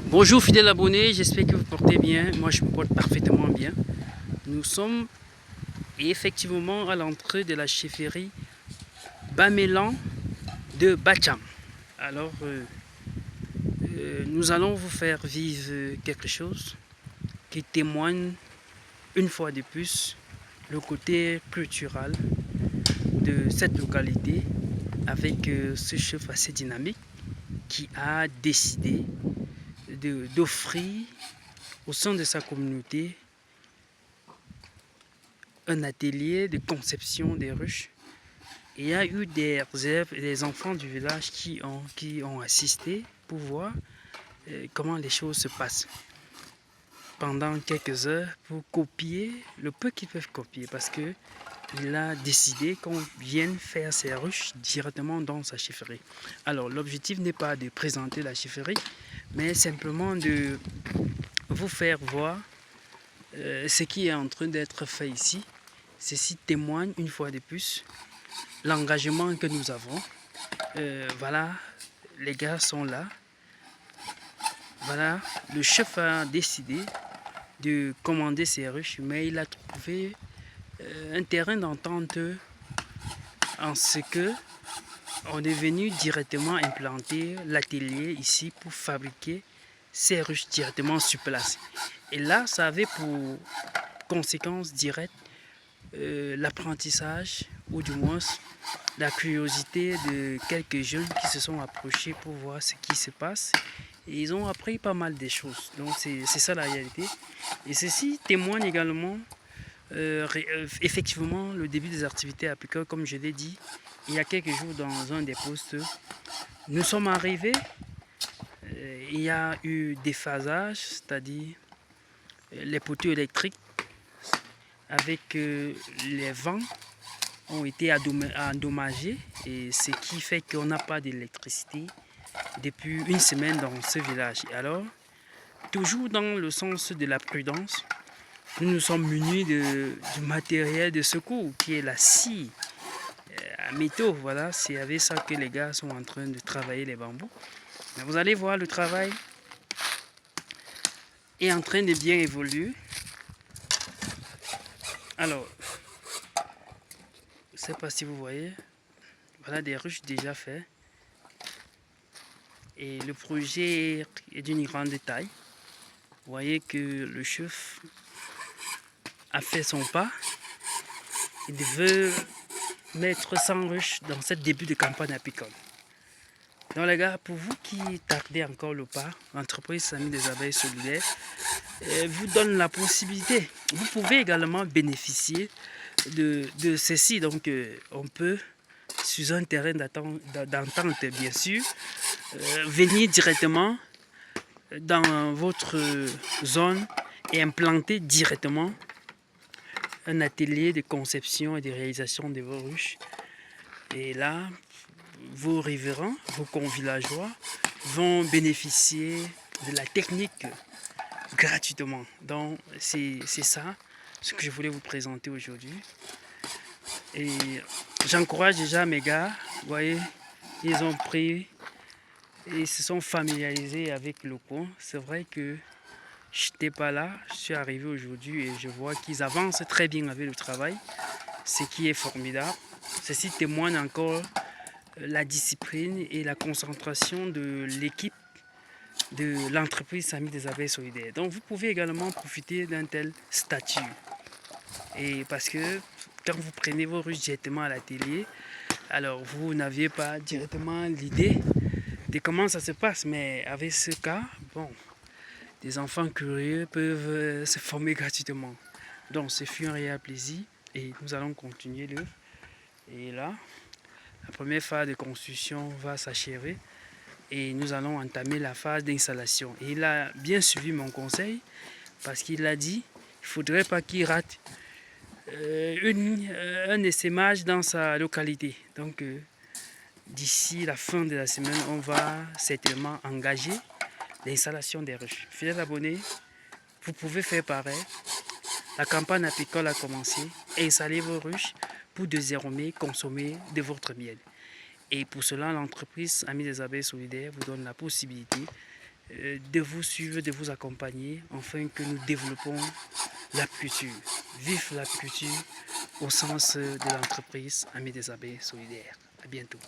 Bonjour fidèles abonnés, j'espère que vous portez bien. Moi je me porte parfaitement bien. Nous sommes effectivement à l'entrée de la chefferie Bamélan de Bacham. Alors nous allons vous faire vivre quelque chose qui témoigne une fois de plus le côté culturel de cette localité avec ce chef assez dynamique qui a décidé d'offrir au sein de sa communauté un atelier de conception des ruches. Et il y a eu des élèves et des enfants du village qui ont assisté pour voir comment les choses se passent pendant quelques heures pour copier le peu qu'ils peuvent copier parce que il a décidé qu'on vienne faire ses ruches directement dans sa chefferie. Alors l'objectif n'est pas de présenter la chefferie, mais simplement de vous faire voir ce qui est en train d'être fait ici. Ceci témoigne une fois de plus l'engagement que nous avons. Voilà, les gars sont là. Voilà, le chef a décidé de commander ces ruches, mais il a trouvé un terrain d'entente en ce que on est venu directement implanter l'atelier ici pour fabriquer ces ruches directement sur place. Et là, ça avait pour conséquence directe l'apprentissage, ou du moins la curiosité de quelques jeunes qui se sont approchés pour voir ce qui se passe. Et ils ont appris pas mal de choses. Donc c'est ça la réalité. Et ceci témoigne également effectivement le début des activités applicables, comme je l'ai dit, il y a quelques jours dans un des postes. Nous sommes arrivés, il y a eu des phasages, c'est-à-dire les poteaux électriques avec les vents ont été endommagés, et ce qui fait qu'on n'a pas d'électricité depuis une semaine dans ce village. Et alors, toujours dans le sens de la prudence, nous nous sommes munis du matériel de secours qui est la scie à métaux. Voilà, c'est avec ça que les gars sont en train de travailler les bambous. Mais vous allez voir, le travail est en train de bien évoluer. Alors, je ne sais pas si vous voyez, voilà des ruches déjà faites. Et le projet est d'une grande taille. Vous voyez que le chef a fait son pas. Il veut mettre 100 ruches dans ce début de campagne apicole. Donc les gars, pour vous qui tardez encore le pas, l'entreprise Amis des Abeilles Solidaires vous donne la possibilité. Vous pouvez également bénéficier de ceci. Donc on peut, sur un terrain d'entente bien sûr, venir directement dans votre zone et implanter directement un atelier de conception et de réalisation de vos ruches. Et là, vos riverains, vos convillageois vont bénéficier de la technique gratuitement. Donc c'est ça ce que je voulais vous présenter aujourd'hui. Et j'encourage déjà mes gars, vous voyez, ils ont pris et se sont familiarisés avec le coin. C'est vrai que je n'étais pas là, je suis arrivé aujourd'hui et je vois qu'ils avancent très bien avec le travail, ce qui est formidable. Ceci témoigne encore la discipline et la concentration de l'équipe de l'entreprise Amis des Abeilles Solidaires. Donc vous pouvez également profiter d'un tel statut. Et parce que quand vous prenez vos ruches directement à l'atelier, alors vous n'aviez pas directement l'idée de comment ça se passe. Mais avec ce cas, bon, des enfants curieux peuvent se former gratuitement. Donc ce fut un réel plaisir et nous allons continuer l'œuvre. Et là, la première phase de construction va s'achever et nous allons entamer la phase d'installation. Et il a bien suivi mon conseil parce qu'il a dit qu'il ne faudrait pas qu'il rate un essaimage dans sa localité. Donc d'ici la fin de la semaine, on va certainement engager l'installation des ruches. Fidèles abonnés, vous pouvez faire pareil. La campagne apicole a commencé. Installez vos ruches pour désormais consommer de votre miel. Et pour cela, l'entreprise Amis des Abeilles Solidaires vous donne la possibilité de vous suivre, de vous accompagner, afin que nous développons l'apiculture. Vive l'apiculture au sens de l'entreprise Amis des Abeilles Solidaires. À bientôt.